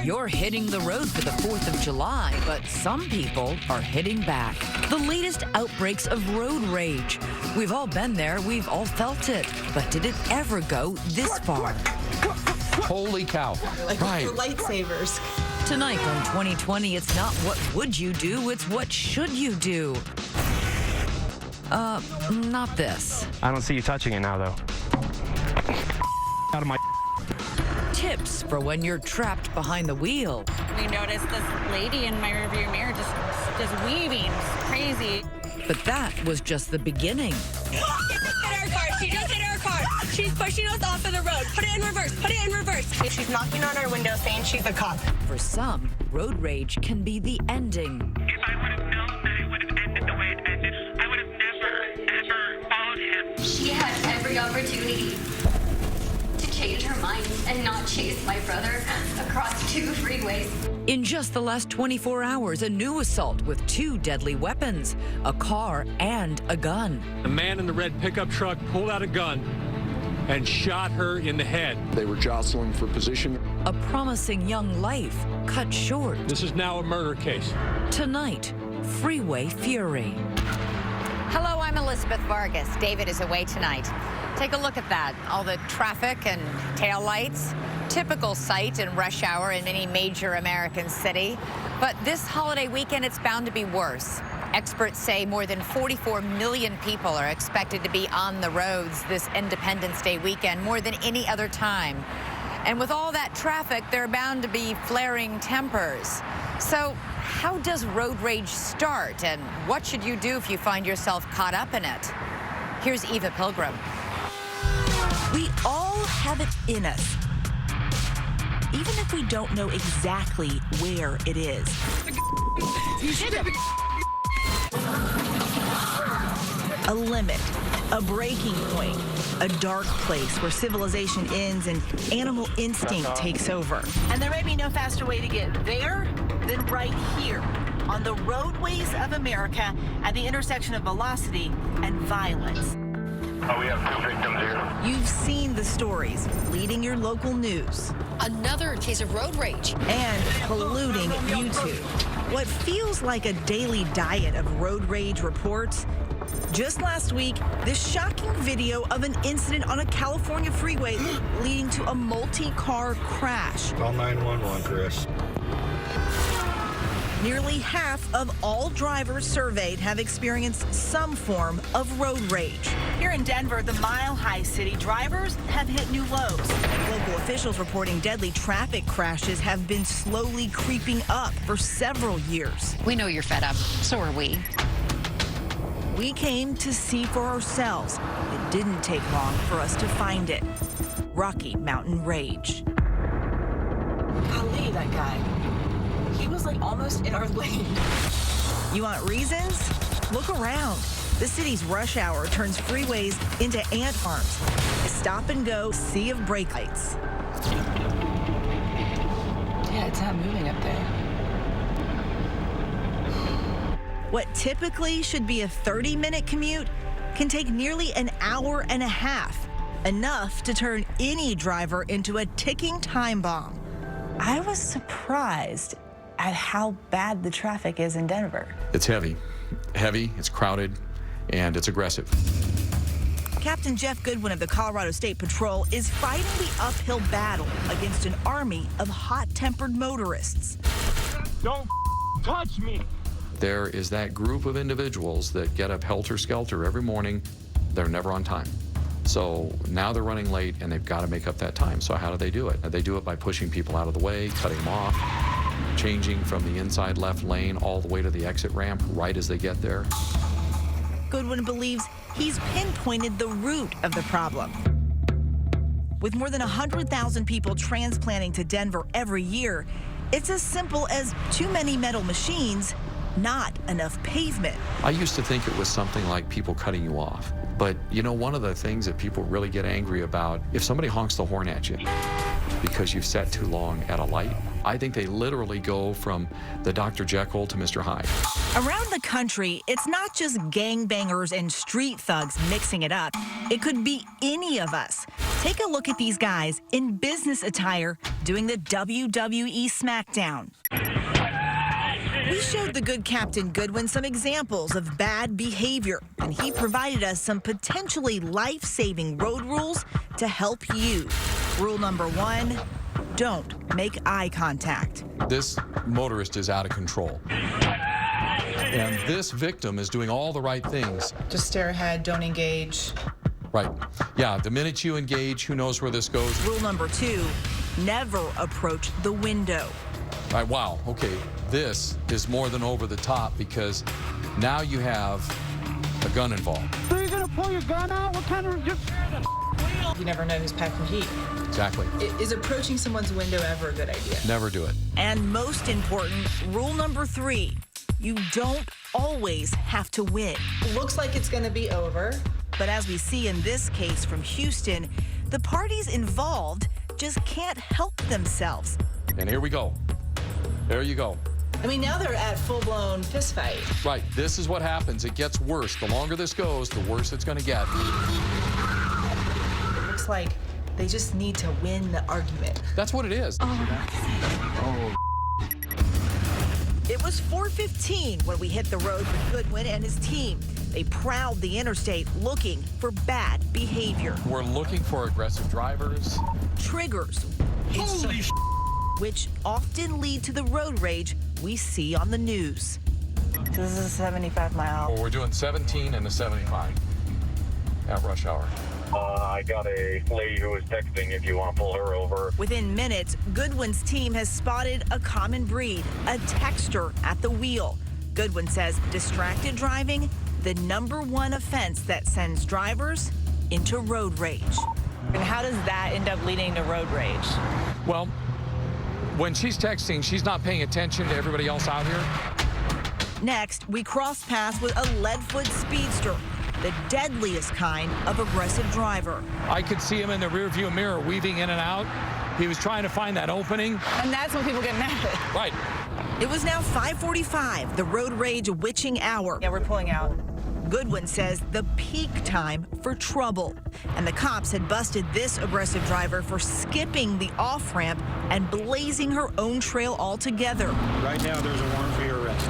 You're hitting the road for the 4th of July, but some people are hitting back. The latest outbreaks of road rage. We've all been there, we've all felt it. But did it ever go this far? Holy cow. Like right. the lightsabers. Tonight on 2020, it's not what would you do, it's what should you do. Not this. I don't see you touching it now, though. Out of my... Tips for when you're trapped behind the wheel. We noticed this lady in my rearview mirror just weaving, just crazy. But that was just the beginning. Hit our car. She just hit our car. She's pushing us off of the road. Put it in reverse. Put it in reverse. She's knocking on our window saying she's a cop. For some, road rage can be the ending. If I would have known that it would have ended the way it ended, I would have never, ever followed him. She had every opportunity to change her mind and not chase my brother across 2 freeways. In just the last 24 hours, a new assault with 2 deadly weapons, a car and a gun. A man in the red pickup truck pulled out a gun and shot her in the head. They were jostling for position. A promising young life cut short. This is now a murder case. Tonight, Freeway Fury. Hello, I'm Elizabeth Vargas. David is away tonight. Take a look at that. All the traffic and taillights. Typical sight in rush hour in any major American city. But this holiday weekend, it's bound to be worse. Experts say more than 44 million people are expected to be on the roads this Independence Day weekend, more than any other time. And with all that traffic, there are bound to be flaring tempers. So how does road rage start, and what should you do if you find yourself caught up in it? Here's Eva Pilgrim. We all have it in us, even if we don't know exactly where it is. A limit, a breaking point, a dark place where civilization ends and animal instinct takes over. And there may be no faster way to get there than right here on the roadways of America at the intersection of velocity and violence. Oh, we have 2 victims here. You've seen the stories leading your local news Another case of road rage. and polluting YouTube. What feels like a daily diet of road rage reports. Just last week, this shocking video of an incident on a California freeway leading to a multi-car crash. Call 911, Chris. Nearly half of all drivers surveyed have experienced some form of road rage. Here in Denver, the mile-high city, drivers have hit new lows. Local officials reporting deadly traffic crashes have been slowly creeping up for several years. We know you're fed up. So are we. We came to see for ourselves. It didn't take long for us to find it. Rocky Mountain Rage. Golly, that guy. He was like almost in our lane. You want reasons? Look around. The city's rush hour turns freeways into ant farms. A stop-and-go sea of brake lights. Yeah, it's not moving up there. What typically should be a 30-minute commute can take nearly an hour and a half, enough to turn any driver into a ticking time bomb. I was surprised at how bad the traffic is in Denver. It's heavy, it's crowded, and it's aggressive. Captain Jeff Goodwin of the Colorado State Patrol is fighting the uphill battle against an army of hot-tempered motorists. Don't touch me. There is that group of individuals that get up helter-skelter every morning. They're never on time. So now they're running late, and they've got to make up that time. So how do they do it? They do it by pushing people out of the way, cutting them off, changing from the inside left lane all the way to the exit ramp right as they get there. Goodwin believes he's pinpointed the root of the problem. With more than 100,000 people transplanting to Denver every year, it's as simple as too many metal machines, not enough pavement. I used to think it was something like people cutting you off. But, you know, one of the things that people really get angry about, if somebody honks the horn at you because you've sat too long at a light, I think they literally go from the Dr. Jekyll to Mr. Hyde. Around the country, it's not just gangbangers and street thugs mixing it up. It could be any of us. Take a look at these guys in business attire doing the WWE SmackDown. We showed the good Captain Goodwin some examples of bad behavior, and he provided us some potentially life-saving road rules to help you. Rule number 1, don't make eye contact. This motorist is out of control. And this victim is doing all the right things. Just stare ahead, don't engage. Right. Yeah, the minute you engage, who knows where this goes? Rule number 2, never approach the window. All right, wow, okay, this is more than over the top because now you have a gun involved. So you're gonna pull your gun out? What kind of just... You never know who's packing heat. Exactly. Is approaching someone's window ever a good idea? Never do it. And most important, rule number 3, you don't always have to win. Looks like it's gonna be over. But as we see in this case from Houston, the parties involved just can't help themselves. And here we go. There you go. I mean, now they're at full-blown fist fight. Right, this is what happens. It gets worse. The longer this goes, the worse it's gonna get. It looks like they just need to win the argument. That's what it is. Oh. It was 4:15 when we hit the road with Goodwin and his team. They prowled the interstate looking for bad behavior. We're looking for aggressive drivers. Triggers. Holy which often lead to the road rage we see on the news. This is a 75 mile. Well, we're doing 17 and a 75 at rush hour. I got a lady who was texting if you want to pull her over. Within minutes, Goodwin's team has spotted a common breed, a texter at the wheel. Goodwin says distracted driving, the #1 offense that sends drivers into road rage. And how does that end up leading to road rage? Well, when she's texting, she's not paying attention to everybody else out here. Next, we cross paths with a lead-foot speedster, the deadliest kind of aggressive driver. I could see him in the rearview mirror weaving in and out. He was trying to find that opening. And that's when people get mad. Right. It was now 5:45, the road rage witching hour. Yeah, we're pulling out. Goodwin says the peak time for trouble. And the cops had busted this aggressive driver for skipping the off-ramp and blazing her own trail altogether. Right now, there's a warrant for your arrest.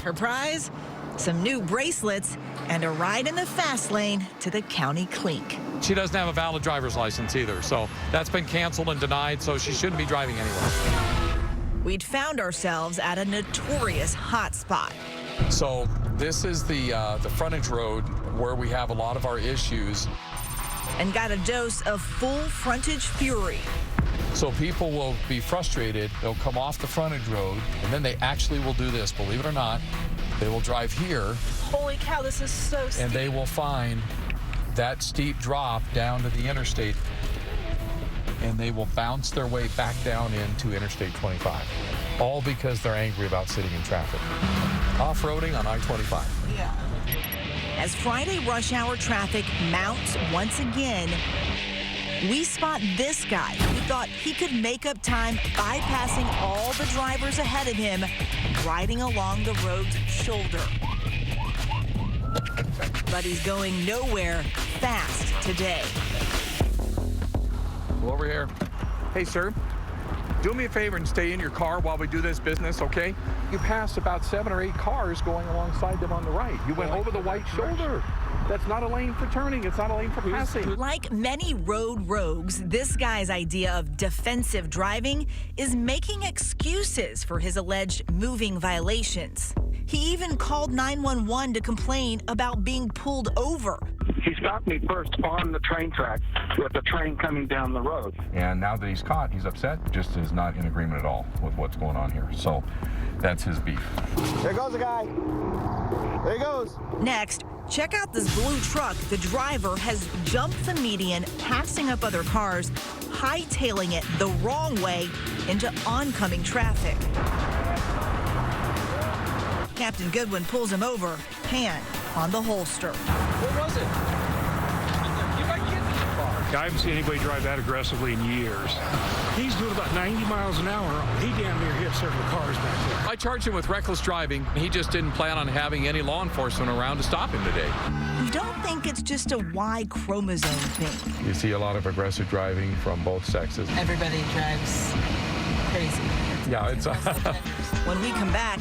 Her prize? Some new bracelets and a ride in the fast lane to the county clink. She doesn't have a valid driver's license either, so that's been canceled and denied, so she shouldn't be driving anywhere. We'd found ourselves at a notorious hot spot. So this is the frontage road where we have a lot of our issues. And got a dose of full frontage fury. So people will be frustrated. They'll come off the frontage road, and then they actually will do this, believe it or not. They will drive here. Holy cow, this is so steep. And they will find that steep drop down to the interstate, and they will bounce their way back down into Interstate 25, all because they're angry about sitting in traffic. Off-roading on I-25. Yeah. As Friday rush hour traffic mounts once again, we spot this guy who thought he could make up time bypassing all the drivers ahead of him, riding along the road's shoulder. But he's going nowhere fast today. Over here. Hey, sir, do me a favor and stay in your car while we do this business, okay? You passed about 7 or 8 cars going alongside them on the right. You went over the white shoulder. That's not a lane for turning. It's not a lane for passing. Like many road rogues, this guy's idea of defensive driving is making excuses for his alleged moving violations. He even called 911 to complain about being pulled over. He stopped me first on the train track with the train coming down the road. And now that he's caught, he's upset, just is not in agreement at all with what's going on here. So that's his beef. There goes the guy. There he goes. Next, check out this blue truck. The driver has jumped the median, passing up other cars, hightailing it the wrong way into oncoming traffic. Captain Goodwin pulls him over, hand on the holster. What was it? You might get in the car. I haven't seen anybody drive that aggressively in years. He's doing about 90 miles an hour. He damn near hit several cars back there. I charged him with reckless driving. He just didn't plan on having any law enforcement around to stop him today. You don't think think it's just a Y chromosome thing. You see a lot of aggressive driving from both sexes. Everybody drives crazy. Yeah, it's When we come back,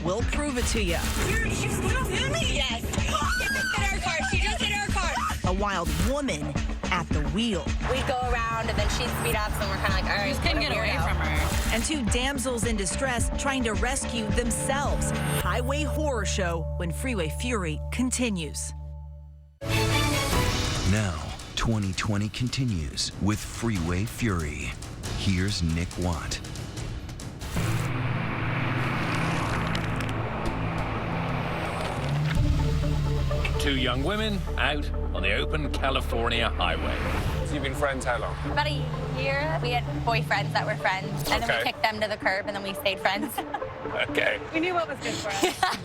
we'll prove it to you. Dude, she's gonna hit me. Yes. She just hit our car. She just hit our car. A wild woman at the wheel. We go around and then she'd speed up, so we're kind of like, all right, Just couldn't get away from her. And two damsels in distress trying to rescue themselves. Highway horror show when Freeway Fury continues. Now, 2020 continues with Freeway Fury. Here's Nick Watt. Two young women out on the open California highway. So you've been friends how long? About a year. We had boyfriends that were friends, and then we kicked them to the curb, and then we stayed friends. Okay. We knew what was good for us.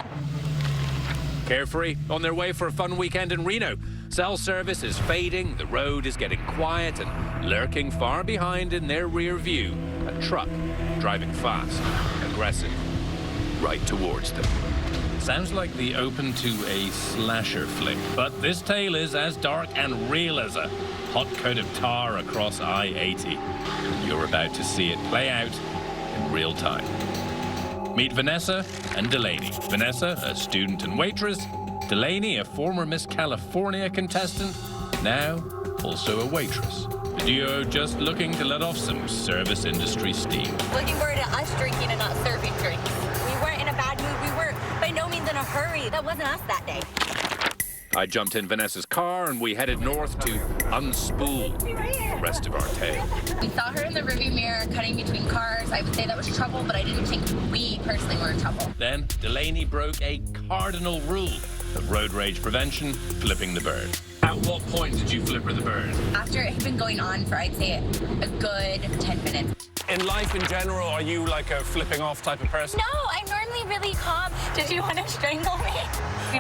Carefree, on their way for a fun weekend in Reno. Cell service is fading, the road is getting quiet, and lurking far behind in their rear view, a truck driving fast, aggressive, right towards them. Sounds like the open to a slasher flick, but this tale is as dark and real as a hot coat of tar across I-80. You're about to see it play out in real time. Meet Vanessa and Delaney. Vanessa, a student and waitress. Delaney, a former Miss California contestant, now also a waitress. The duo just looking to let off some service industry steam. Looking forward to us drinking and not serving drinks. We weren't in a bad mood. We were by no means in a hurry. That wasn't us that day. I jumped in Vanessa's car and we headed north to unspool the rest of our tale. We saw her in the rearview mirror cutting between cars. I would say that was trouble, but I didn't think we personally were in trouble. Then Delaney broke a cardinal rule of road rage prevention, flipping the bird. At what point did you flip her the bird? After it had been going on for, I'd say, a good 10 minutes. In life in general, are you like a flipping off type of person? No, I'm normally really calm. Did you want to strangle me?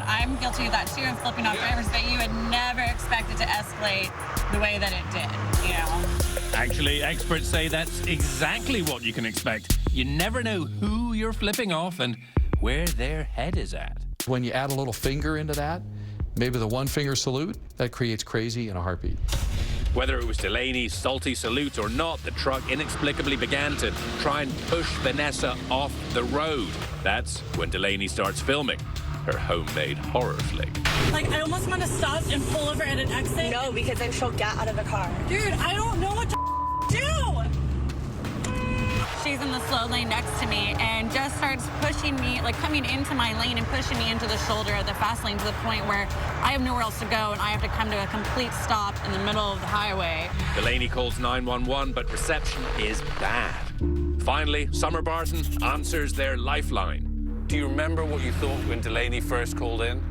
I'm guilty of that too, of flipping off drivers, but you would never expect it to escalate the way that it did, you know? Actually, experts say that's exactly what you can expect. You never know who you're flipping off and where their head is at. When you add a little finger into that, maybe the one finger salute, that creates crazy in a heartbeat. Whether it was Delaney's salty salute or not, the truck inexplicably began to try and push Vanessa off the road. That's when Delaney starts filming her homemade horror flick. Like, I almost want to stop and pull over at an exit. No, because then she'll get out of the car. Dude, I don't know what to do. She's in the slow lane next to me and just starts pushing me, like coming into my lane and pushing me into the shoulder of the fast lane to the point where I have nowhere else to go and I have to come to a complete stop in the middle of the highway. Delaney calls 911, but reception is bad. Finally, Summer Barton answers their lifeline. Do you remember what you thought when Delaney first called in?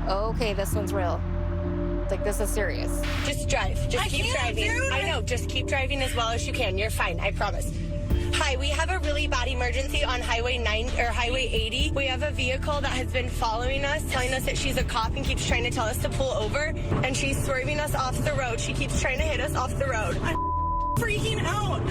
Okay, this one's real. Like, this is serious. Just drive. Just keep driving. I know. Just keep driving as well as you can. You're fine. I promise. Hi, we have a really bad emergency on Highway 80. We have a vehicle that has been following us, telling us that she's a cop and keeps trying to tell us to pull over, and she's swerving us off the road. She keeps trying to hit us off the road. I'm freaking out.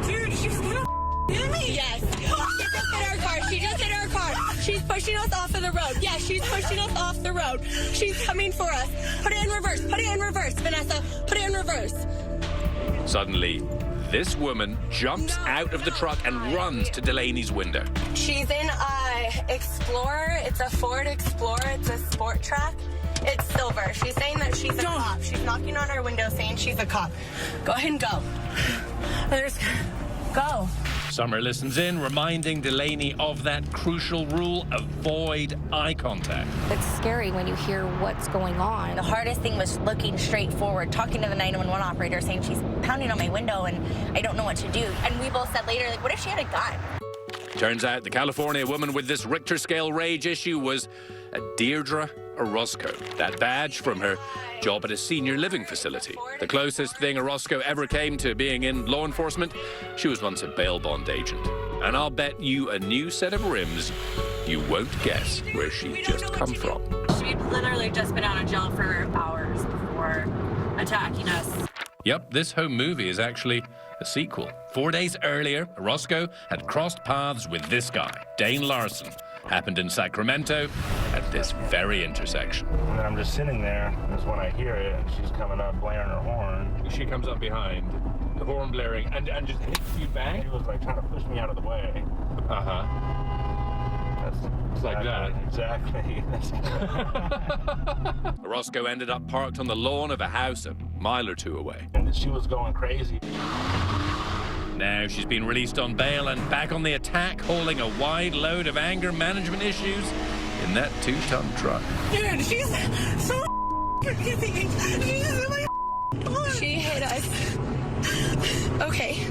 Dude, she's gonna hit me. Yes. She just hit our car. She just hit our car. She's pushing us off of the road. Yeah, she's pushing us off the road. She's coming for us. Put it in reverse. Put it in reverse, Vanessa. Put it in reverse. Suddenly, this woman jumps out of the truck and runs to Delaney's window. She's in a Explorer. It's a Ford Explorer. It's a sport track. It's silver. She's saying that she's a cop. She's knocking on our window saying she's a cop. Go ahead and go. Go. Summer listens in, reminding Delaney of that crucial rule: avoid eye contact. It's scary when you hear what's going on. The hardest thing was looking straight forward, talking to the 911 operator, saying she's pounding on my window and I don't know what to do. And we both said later, like, what if she had a gun? Turns out the California woman with this Richter scale rage issue was a Deirdre Orozco, that badge from her job at a senior living facility. The closest thing Orozco ever came to being in law enforcement, she was once a bail bond agent. And I'll bet you a new set of rims, you won't guess where she just come from. She'd literally just been out of jail for hours before attacking us. Yep, this home movie is actually a sequel. 4 days earlier, Orozco had crossed paths with this guy, Dane Larson, happened in Sacramento at this very intersection. And then I'm just sitting there, and that's when I hear it, and she's coming up, blaring her horn. She comes up behind, the horn blaring, and just hits you back? She was like trying to push me out of the way. Uh-huh. That's like that. Exactly. Orozco ended up parked on the lawn of a house a mile or two away. And she was going crazy. Now she's been released on bail and back on the attack, hauling a wide load of anger management issues in that 2-ton truck. Dude, she's so forgiving. She hit us. Okay.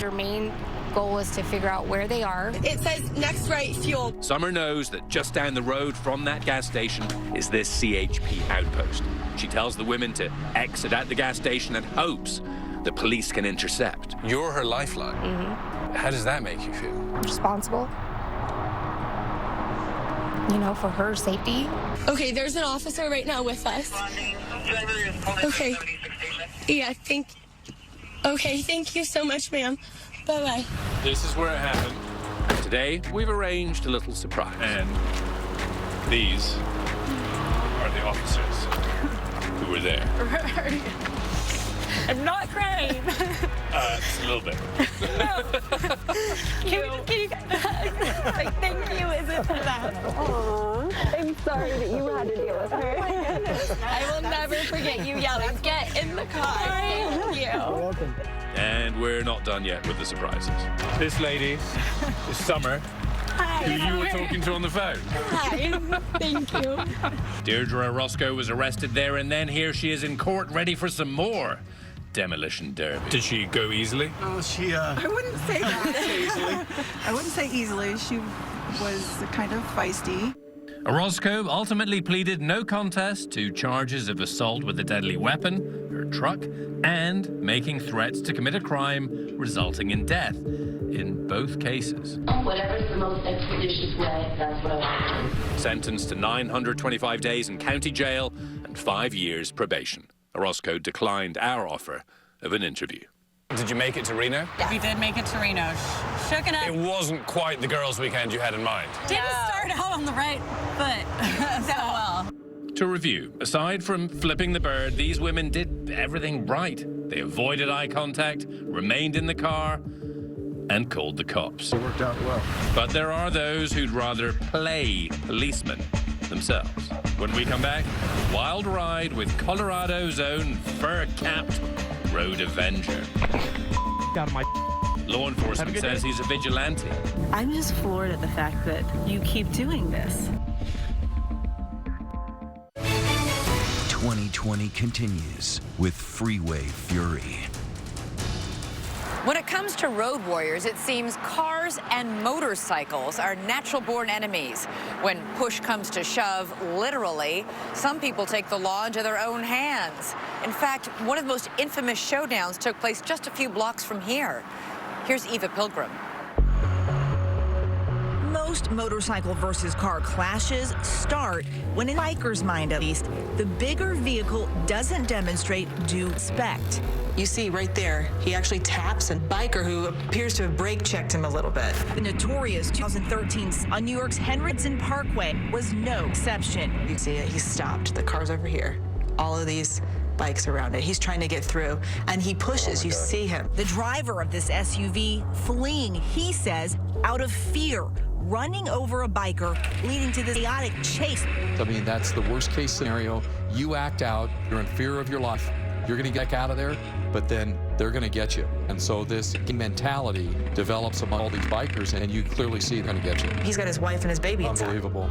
Your main goal is to figure out where they are. It says next right fuel. Summer knows that just down the road from that gas station is this CHP outpost. She tells the women to exit out the gas station and hopes the police can intercept. You're her lifeline. Mm-hmm. How does that make you feel? Responsible. You know, for her safety. Okay, there's an officer right now with us. Okay. Yeah, okay, thank you so much, ma'am. Bye-bye. This is where it happened. And today, we've arranged a little surprise. And these are the officers who were there. I'm not crying. Just a little bit. No. Can you like, thank you, is it for that? Aww, I'm sorry that you had to deal with her. Oh my goodness. I will never forget you yelling, get in the car. Thank you. You're welcome. And we're not done yet with the surprises. This lady is Summer, Hi. who you were talking to on the phone. Hi. Thank you. Deirdre Orozco was arrested there and then. Here she is in court, ready for some more demolition derby. Did she go easily? Oh, she, I wouldn't say that. I wouldn't say easily. She was kind of feisty. Orozco ultimately pleaded no contest to charges of assault with a deadly weapon, her truck, and making threats to commit a crime resulting in death in both cases. Whatever's the most expeditious way, that's what I want to do. Sentenced to 925 days in county jail and 5 years probation. Orozco declined our offer of an interview. Did you make it to Reno? We did make it to Reno. Shook it up. It wasn't quite the girls' weekend you had in mind. Didn't start out on the right foot so well. To review, aside from flipping the bird, these women did everything right. They avoided eye contact, remained in the car, and called the cops. It worked out well. But there are those who'd rather play policemen themselves. When we come back, wild ride with Colorado's own fur-capped road avenger. Out of my... Law enforcement says he's a vigilante. I'm just floored at the fact that you keep doing this. 2020 continues with Freeway Fury. When it comes to road warriors, it seems cars and motorcycles are natural-born enemies. When push comes to shove, literally, some people take the law into their own hands. In fact, one of the most infamous showdowns took place just a few blocks from here. Here's Eva Pilgrim. Most motorcycle versus car clashes start when, in biker's mind at least, the bigger vehicle doesn't demonstrate due respect. You see right there, he actually taps a biker who appears to have brake checked him a little bit. The notorious 2013 on New York's Henrickson Parkway was no exception. You see it, he stopped. The car's over here. All of these bikes around it. He's trying to get through, and he pushes. You see him. The driver of this SUV fleeing, he says, out of fear, running over a biker, leading to this chaotic chase. I mean, that's the worst case scenario. You act out, you're in fear of your life. You're going to get out of there, but then they're going to get you. And so this mentality develops among all these bikers, and you clearly see they're going to get you. He's got his wife and his baby inside. Unbelievable.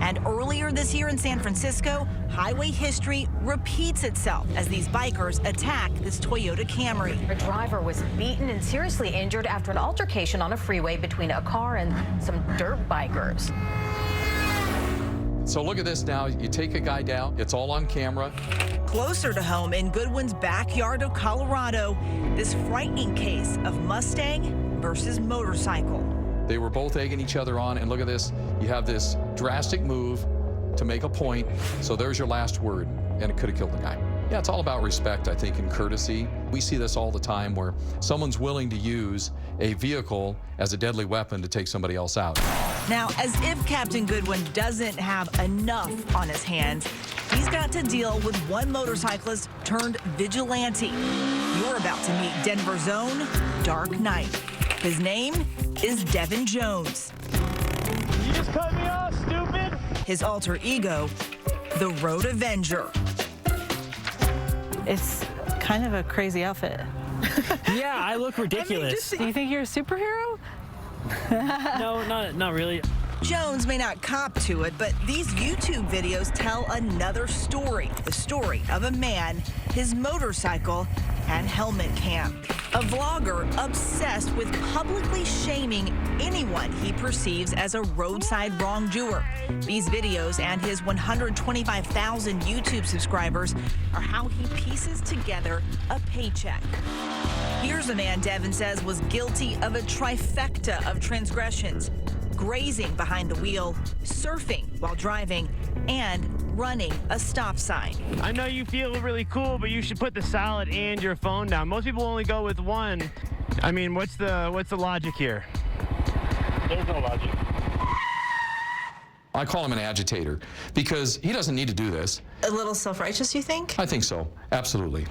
And earlier this year in San Francisco, highway history repeats itself as these bikers attack this Toyota Camry. A driver was beaten and seriously injured after an altercation on a freeway between a car and some dirt bikers. So look at this now. You take a guy down. It's all on camera. Closer to home in Goodwin's backyard of Colorado, this frightening case of Mustang versus motorcycle. They were both egging each other on, and look at this. You have this drastic move to make a point, so there's your last word, and it could have killed the guy. Yeah, it's all about respect, I think, and courtesy. We see this all the time where someone's willing to use a vehicle as a deadly weapon to take somebody else out. Now, as if Captain Goodwin doesn't have enough on his hands, he's got to deal with one motorcyclist turned vigilante. You're about to meet Denver's own Dark Knight. His name is Devin Jones. You just cut me off, stupid! His alter ego, the Road Avenger. It's kind of a crazy outfit. Yeah, I look ridiculous. Do you think you're a superhero? No, not really. Jones may not cop to it, but these YouTube videos tell another story. The story of a man, his motorcycle, and helmet cam. A vlogger obsessed with publicly shaming anyone he perceives as a roadside wrongdoer. These videos and his 125,000 YouTube subscribers are how he pieces together a paycheck. Here's a man Devin says was guilty of a trifecta of transgressions: grazing behind the wheel, surfing while driving, and running a stop sign. I know you feel really cool, but you should put the salad and your phone down. Most people only go with one. I mean, what's the logic here? There's no logic. I call him an agitator because he doesn't need to do this. A little self-righteous, you think? I think so, absolutely.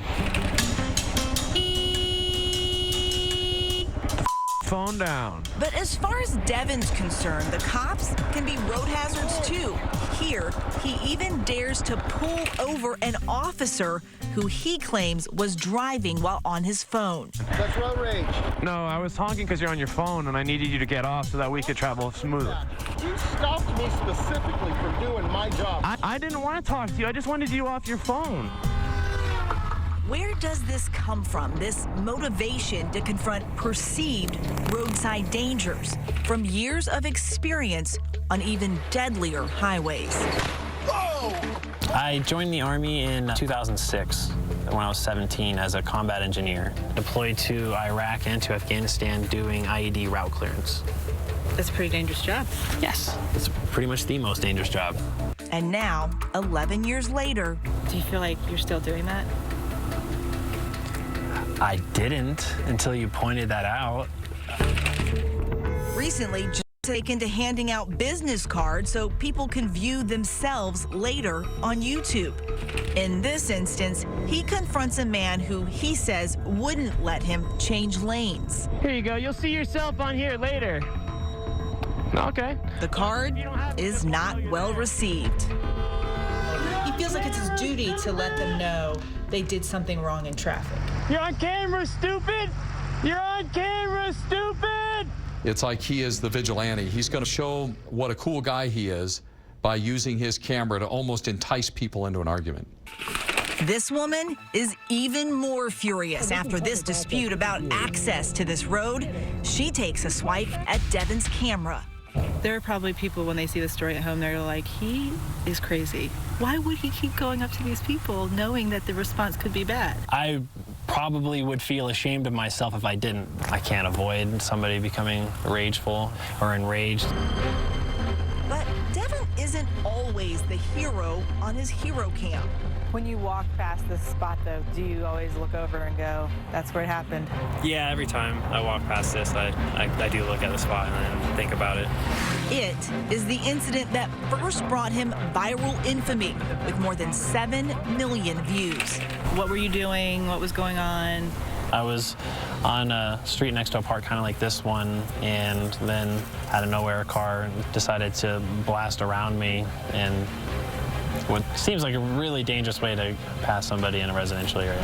Phone down. But as far as Devin's concerned, the cops can be road hazards too. Here, he even dares to pull over an officer who he claims was driving while on his phone. That's road rage. No, I was honking because you're on your phone and I needed you to get off so that we could travel smoother. You stopped me specifically for doing my job. I didn't want to talk to you. I just wanted you off your phone. Where does this come from, this motivation to confront perceived roadside dangers? From years of experience on even deadlier highways. I joined the Army in 2006 when I was 17 as a combat engineer, deployed to Iraq and to Afghanistan doing IED route clearance. That's a pretty dangerous job. Yes, it's pretty much the most dangerous job. And now, 11 years later, Do you feel like you're still doing that? I didn't until you pointed that out. recently just taken to handing out business cards so people can view themselves later on YouTube. In this instance, he confronts a man who he says wouldn't let him change lanes. Here you go. You'll see yourself on here later. Okay. The card is not well received. He feels like it's his duty to let them know they did something wrong in traffic. You're on camera, stupid! You're on camera, stupid! It's like he is the vigilante. He's going to show what a cool guy he is by using his camera to almost entice people into an argument. This woman is even more furious after this dispute about access to this road. She takes a swipe at Devin's camera. There are probably people, when they see the story at home, they're like, he is crazy. Why would he keep going up to these people knowing that the response could be bad? I probably would feel ashamed of myself if I didn't. I can't avoid somebody becoming rageful or enraged. But Devin isn't always the hero on his hero cam. When you walk past this spot, though, do you always look over and go, that's where it happened? Yeah, every time I walk past this, I do look at the spot and then think about it. It is the incident that first brought him viral infamy with more than 7 million views. What were you doing? What was going on? I was on a street next to a park kind of like this one, and then out of nowhere a car decided to blast around me, and what seems like a really dangerous way to pass somebody in a residential area.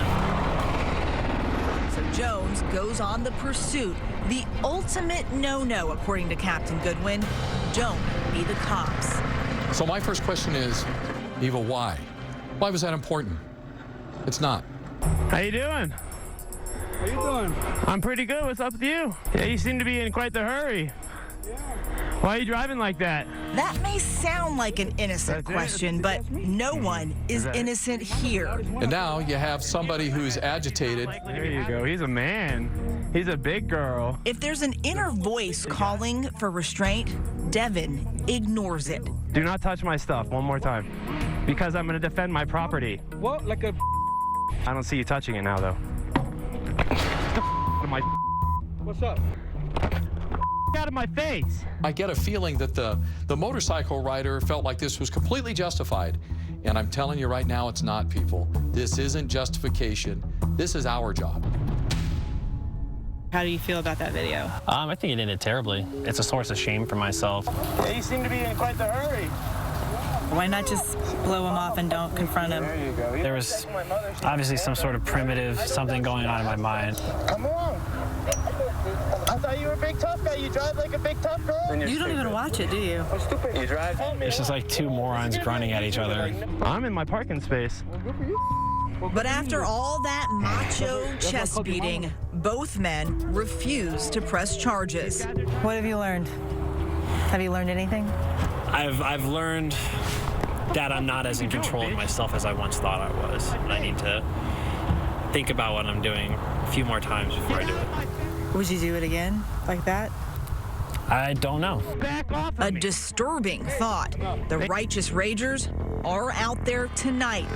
So Jones goes on the pursuit. The ultimate no-no, according to Captain Goodwin. Don't be the cops. So my first question is, Eva, why? Why was that important? It's not. How you doing? How you doing? I'm pretty good. What's up with you? Yeah, you seem to be in quite the hurry. Why are you driving like that? That may sound like an innocent question, but no one is innocent here. And now you have somebody who's agitated. There you go. He's a man. He's a big girl. If there's an inner voice calling for restraint, Devin ignores it. Do not touch my stuff one more time, because I'm going to defend my property. What? Like a... I don't see you touching it now, though. What's up? out of my face. I get a feeling that the motorcycle rider felt like this was completely justified. And I'm telling you right now, it's not, people. This isn't justification. This is our job. How do you feel about that video? I think it ended terribly. It's a source of shame for myself. Yeah, you seem to be in quite the hurry. Why not just blow him off and don't confront him? There you go. There was obviously some sort of primitive something going on in my mind. Come on. I thought you were a big tough guy. You drive like a big tough girl. You don't even watch it, do you? I'm stupid. You drive? It's just like two morons grunting at each other. I'm in my parking space. But after all that macho chest beating, both men refuse to press charges. What have you learned? Have you learned anything? I've learned that I'm not as in control of myself as I once thought I was. And I need to think about what I'm doing a few more times before I do it. Would you do it again, like that? I don't know. Back off of A me. disturbing thought. The righteous ragers are out there tonight.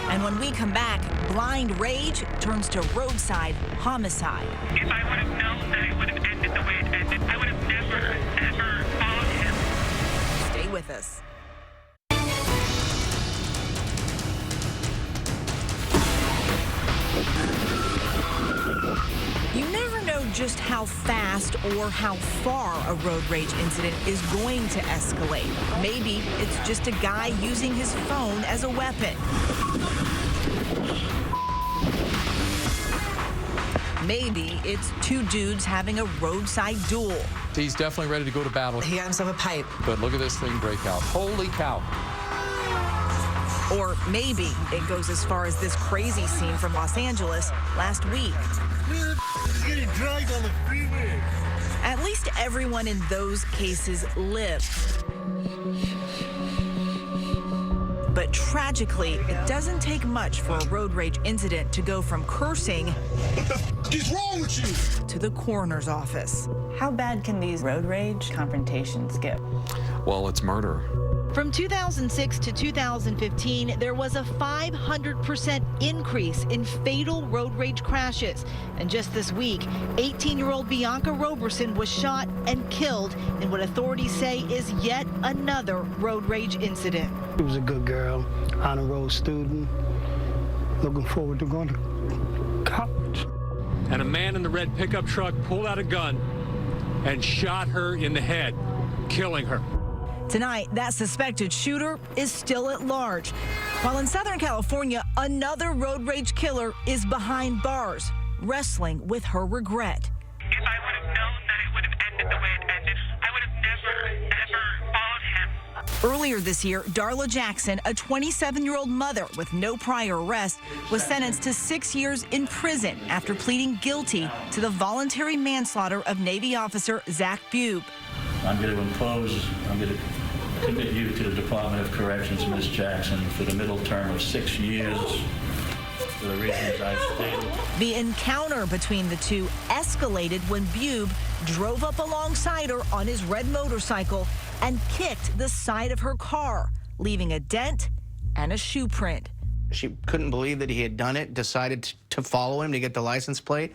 And when we come back, blind rage turns to roadside homicide. If I would have known that it would have ended the way it ended, I would have never, ever followed him. Stay with us. You never know just how fast or how far a road rage incident is going to escalate. Maybe it's just a guy using his phone as a weapon. Maybe it's two dudes having a roadside duel. He's definitely ready to go to battle. He got himself a pipe. But look at this thing break out. Holy cow. Or maybe it goes as far as this crazy scene from Los Angeles last week. He's getting dragged on the freeway. At least everyone in those cases lived. But tragically, it doesn't take much for a road rage incident to go from cursing What is wrong with you? to the coroner's office. How bad can these road rage confrontations get? Well, it's murder. From 2006 to 2015, there was a 500% increase in fatal road rage crashes. And just this week, 18-year-old Bianca Roberson was shot and killed in what authorities say is yet another road rage incident. She was a good girl, honor roll student, looking forward to going to college. And a man in the red pickup truck pulled out a gun and shot her in the head, killing her. Tonight, that suspected shooter is still at large. While in Southern California, another road rage killer is behind bars, wrestling with her regret. If I would have known that it would have ended the way it ended, I would have never, ever followed him. Earlier this year, Darla Jackson, a 27-year-old mother with no prior arrest, was sentenced to 6 years in prison after pleading guilty to the voluntary manslaughter of Navy officer Zach Bube. I'm going to commit you to the Department of Corrections, Ms. Jackson, for the middle term of 6 years for the reasons I've stated. The encounter between the two escalated when Bube drove up alongside her on his red motorcycle and kicked the side of her car, leaving a dent and a shoe print. She couldn't believe that he had done it, decided to follow him to get the license plate.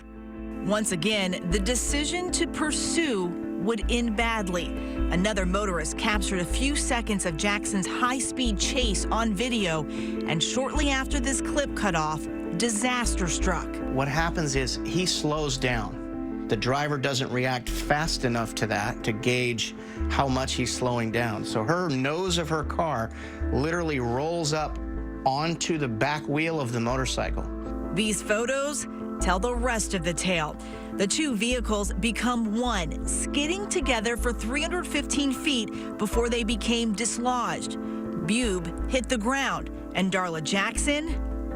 Once again, the decision to pursue would end badly. Another motorist captured a few seconds of Jackson's high-speed chase on video, and shortly after this clip cut off, disaster struck. What happens is he slows down. The driver doesn't react fast enough to that to gauge how much he's slowing down. So her nose of her car literally rolls up onto the back wheel of the motorcycle. These photos tell the rest of the tale. The two vehicles become one, skidding together for 315 feet before they became dislodged. Bube hit the ground, and Darla Jackson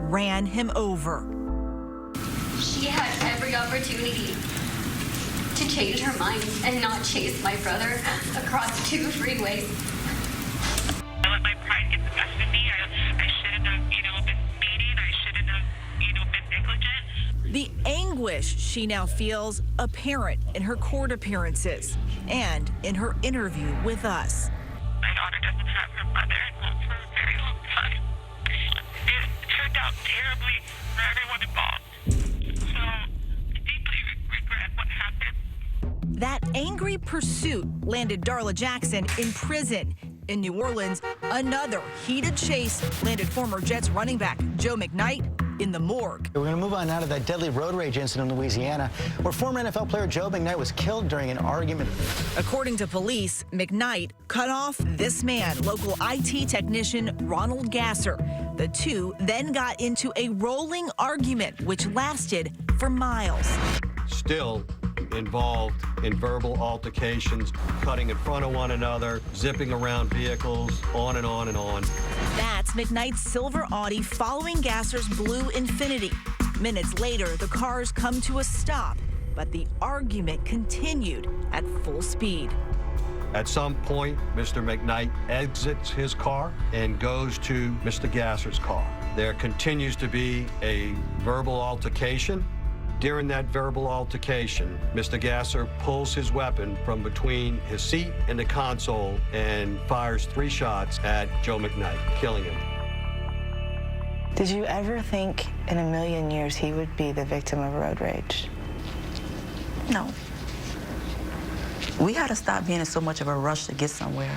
ran him over. She had every opportunity to change her mind and not chase my brother across 2 freeways. I let my pride get the best of me. I shouldn't have, been speeding. I shouldn't have, been negligent. The anguish she now feels apparent in her court appearances and in her interview with us. My daughter doesn't have her mother and not for a very long time. It turned out terribly for everyone involved. So I deeply regret what happened. That angry pursuit landed Darla Jackson in prison. In New Orleans, another heated chase landed former Jets running back Joe McKnight in the morgue. We're going to move on now to that deadly road rage incident in Louisiana, where former NFL player Joe McKnight was killed during an argument. According to police, McKnight cut off this man, local IT technician Ronald Gasser. The two then got into a rolling argument, which lasted for miles. Still involved in verbal altercations, cutting in front of one another, zipping around vehicles, on and on and on. That's McKnight's silver Audi following Gasser's blue Infiniti. Minutes later, the cars come to a stop, but the argument continued at full speed. At some point, Mr. McKnight exits his car and goes to Mr. Gasser's car. There continues to be a verbal altercation. During that verbal altercation, Mr. Gasser pulls his weapon from between his seat and the console and fires 3 shots at Joe McKnight, killing him. Did you ever think in a million years he would be the victim of road rage? No. We had to stop being in so much of a rush to get somewhere.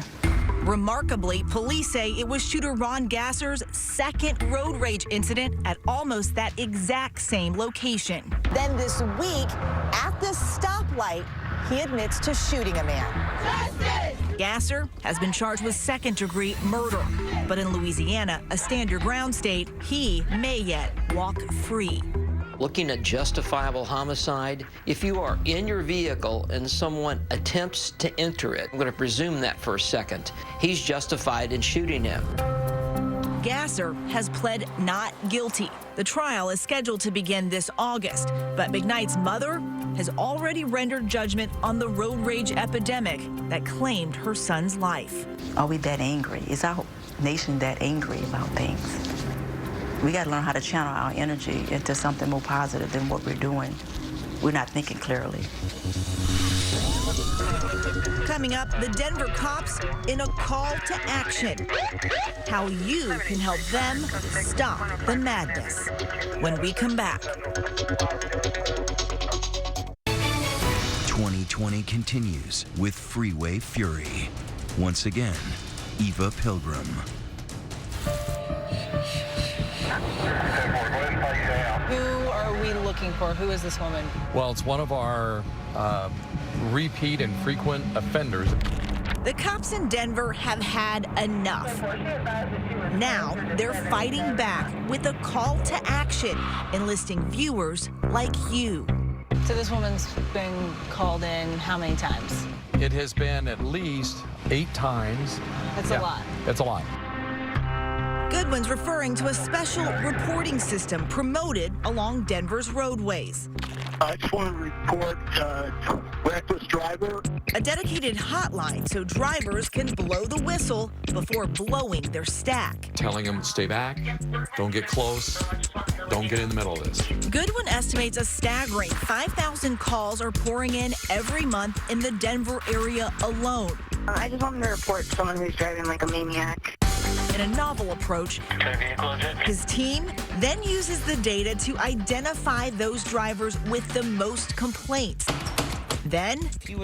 Remarkably, police say it was shooter Ron Gasser's second road rage incident at almost that exact same location. Then this week, at the stoplight, he admits to shooting a man. Justice! Gasser has been charged with second-degree murder. But in Louisiana, a stand-your-ground state, he may yet walk free. Looking at justifiable homicide, if you are in your vehicle and someone attempts to enter it, I'm going to presume that for a second, he's justified in shooting him. Gasser has pled not guilty. The trial is scheduled to begin this August, but McKnight's mother has already rendered judgment on the road rage epidemic that claimed her son's life. Are we that angry? Is our nation that angry about things? We got to learn how to channel our energy into something more positive than what we're doing. We're not thinking clearly. Coming up, the Denver cops in a call to action. How you can help them stop the madness. When we come back. 2020 continues with Freeway Fury. Once again, Eva Pilgrim. Who are we looking for? Who is this woman? Well, it's one of our repeat and frequent offenders. The cops in Denver have had enough. Now they're fighting back with a call to action, enlisting viewers like you. So this woman's been called in how many times? It has been at least 8 times. That's a lot. It's a lot. Goodwin's referring to a special reporting system promoted along Denver's roadways. I just want to report reckless driver. A dedicated hotline so drivers can blow the whistle before blowing their stack. Telling them, stay back, don't get close, don't get in the middle of this. Goodwin estimates a staggering 5,000 calls are pouring in every month in the Denver area alone. I just wanted to report someone who's driving like a maniac. In a novel approach, his team then uses the data to identify those drivers with the most complaints. Then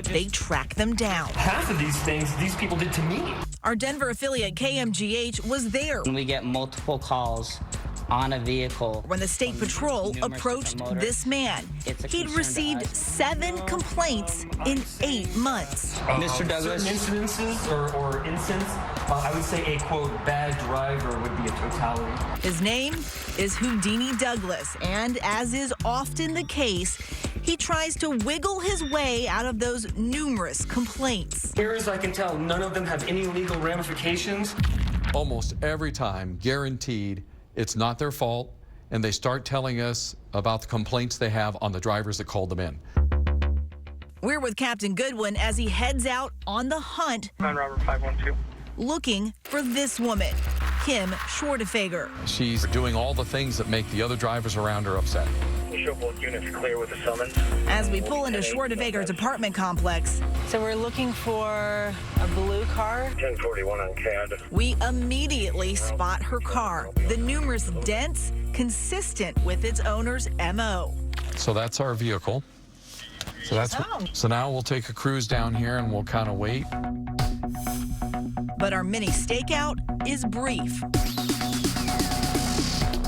they track them down. Half of these things these people did to me. Our Denver affiliate KMGH was there when we get multiple calls on a vehicle. When the state patrol approached this man, he'd received 7 complaints in 8 months. Mr. Douglas. Certain incidences or incidents, I would say a, quote, bad driver would be a totality. His name is Houdini Douglas, and as is often the case, he tries to wiggle his way out of those numerous complaints. Here, as I can tell, none of them have any legal ramifications. Almost every time, guaranteed, it's not their fault, and they start telling us about the complaints they have on the drivers that called them in. We're with Captain Goodwin as he heads out on the hunt, Robert 512. looking for this woman, Kim Schwartefeger. She's doing all the things that make the other drivers around her upset. Show both units clear with the summons. As we pull into Schwartefeger's apartment complex, So we're looking for a blue car. 1041 on CAD. we immediately spot her car. The numerous dents consistent with its owner's MO. So that's our vehicle. So now we'll take a cruise down here and we'll kind of wait. But our mini stakeout is brief.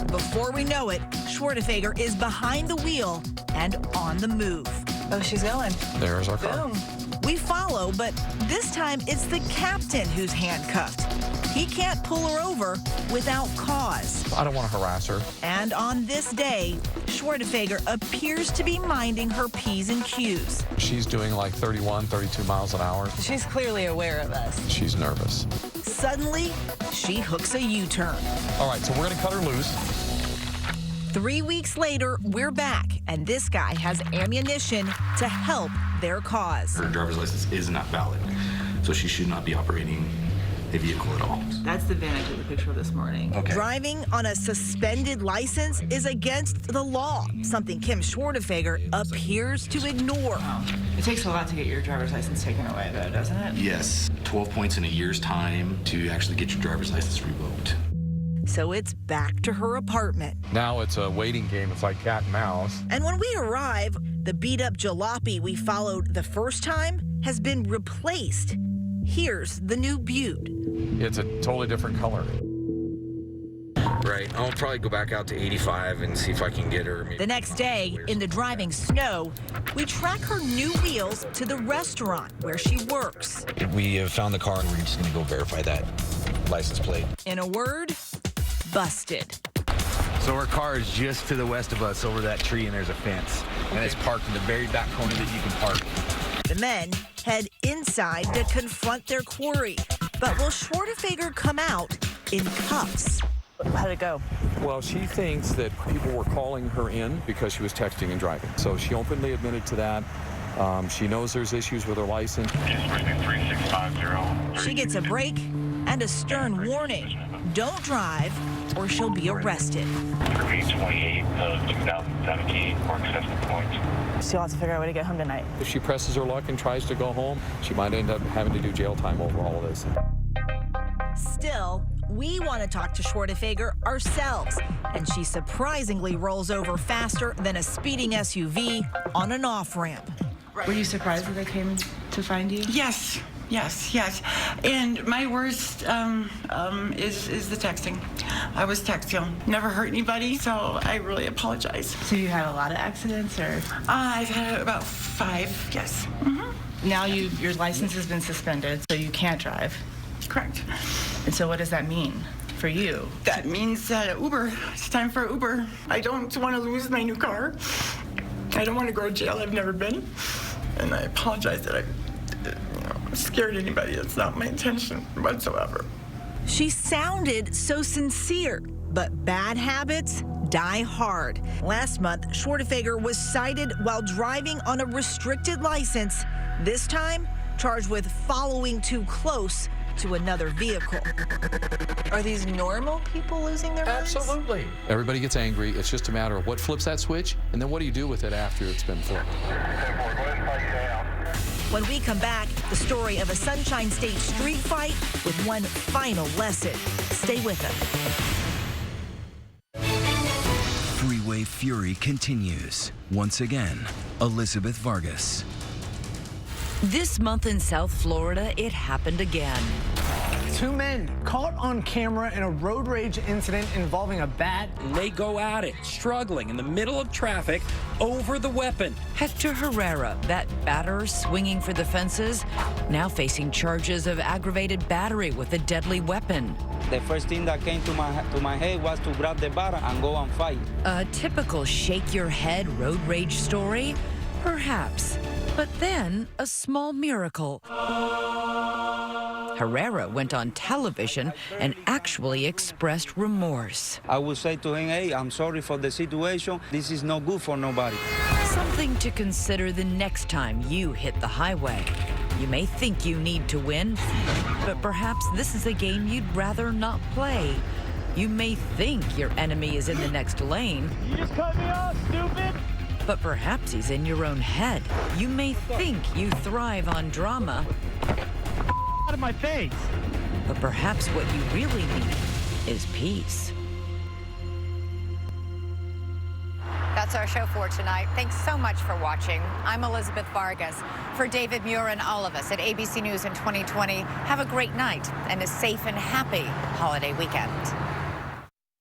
Before we know it, Schwarzenegger is behind the wheel and on the move. Oh, she's going. There's our car. Boom. We follow, but this time it's the captain who's handcuffed. He can't pull her over without cause. I don't want to harass her. And on this day, Schwarzenegger appears to be minding her P's and Q's. She's doing like 31, 32 miles an hour. She's clearly aware of us. She's nervous. Suddenly, she hooks a U-turn. All right, so we're going to cut her loose. 3 weeks later, we're back, and this guy has ammunition to help their cause. Her driver's license is not valid, so she should not be operating a vehicle at all. That's the advantage of the picture this morning. Okay. Driving on a suspended license is against the law, something Kim Schwarzenegger appears to ignore. It takes a lot to get your driver's license taken away, though, doesn't it? Yes, 12 points in a year's time to actually get your driver's license revoked. So it's back to her apartment. Now it's a waiting game. It's like cat and mouse. And when we arrive, the beat-up jalopy we followed the first time has been replaced. Here's the new Butte. It's a totally different color. Right. I'll probably go back out to 85 and see if I can get her. The next day, in the driving snow, we track her new wheels to the restaurant where she works. We have found the car and we're just going to go verify that license plate. In a word, busted. So our car is just to the west of us over that tree, and there's a fence. And it's parked in the very back corner that you can park. The men head inside to confront their quarry. But will Schwarzenegger come out in cuffs? How'd it go? Well, she thinks that people were calling her in because she was texting and driving. So she openly admitted to that. She knows there's issues with her license. She gets a break and a stern warning. Don't drive or she'll be arrested. 328 of 2017 for excessive points. She'll have to figure out a way to get home tonight. If she presses her luck and tries to go home, she might end up having to do jail time over all of this. Still, we want to talk to Schwarzenegger ourselves, and she surprisingly rolls over faster than a speeding SUV on an off-ramp. Were you surprised that they came to find you? Yes. And my worst is the texting. I was texting. Never hurt anybody, so I really apologize. So you had a lot of accidents, or? I've had about 5, yes. Mm-hmm. Now your license has been suspended, so you can't drive. Correct. And so what does that mean for you? That means Uber. It's time for Uber. I don't want to lose my new car. I don't want to go to jail. I've never been. And I apologize that I scared anybody. That's not my intention whatsoever. She sounded so sincere, but bad habits die hard. Last month, Schwarzenegger was cited while driving on a restricted license, this time charged with following too close to another vehicle. Are these normal people losing their minds? Absolutely. Everybody gets angry. It's just a matter of what flips that switch, and then what do you do with it after it's been flipped? When we come back, the story of a Sunshine State street fight with one final lesson. Stay with us. Freeway Fury continues. Once again, Elizabeth Vargas. This month in South Florida, it happened again. 2 men caught on camera in a road rage incident involving a bat. They go at it, struggling in the middle of traffic over the weapon. Hector Herrera, that batter swinging for the fences, now facing charges of aggravated battery with a deadly weapon. The first thing that came to my head was to grab the bat and go and fight. A typical shake-your-head road rage story? Perhaps. But then, a small miracle. Herrera went on television and actually expressed remorse. I would say to him, hey, I'm sorry for the situation. This is no good for nobody. Something to consider the next time you hit the highway. You may think you need to win, but perhaps this is a game you'd rather not play. You may think your enemy is in the next lane. You just cut me off, stupid! But perhaps he's in your own head. You may think you thrive on drama. Out of my face! But perhaps what you really need is peace. Got That's our show for tonight. Thanks so much for watching. I'm Elizabeth Vargas. For David Muir and all of us at ABC News in 2020, have a great night and a safe and happy holiday weekend.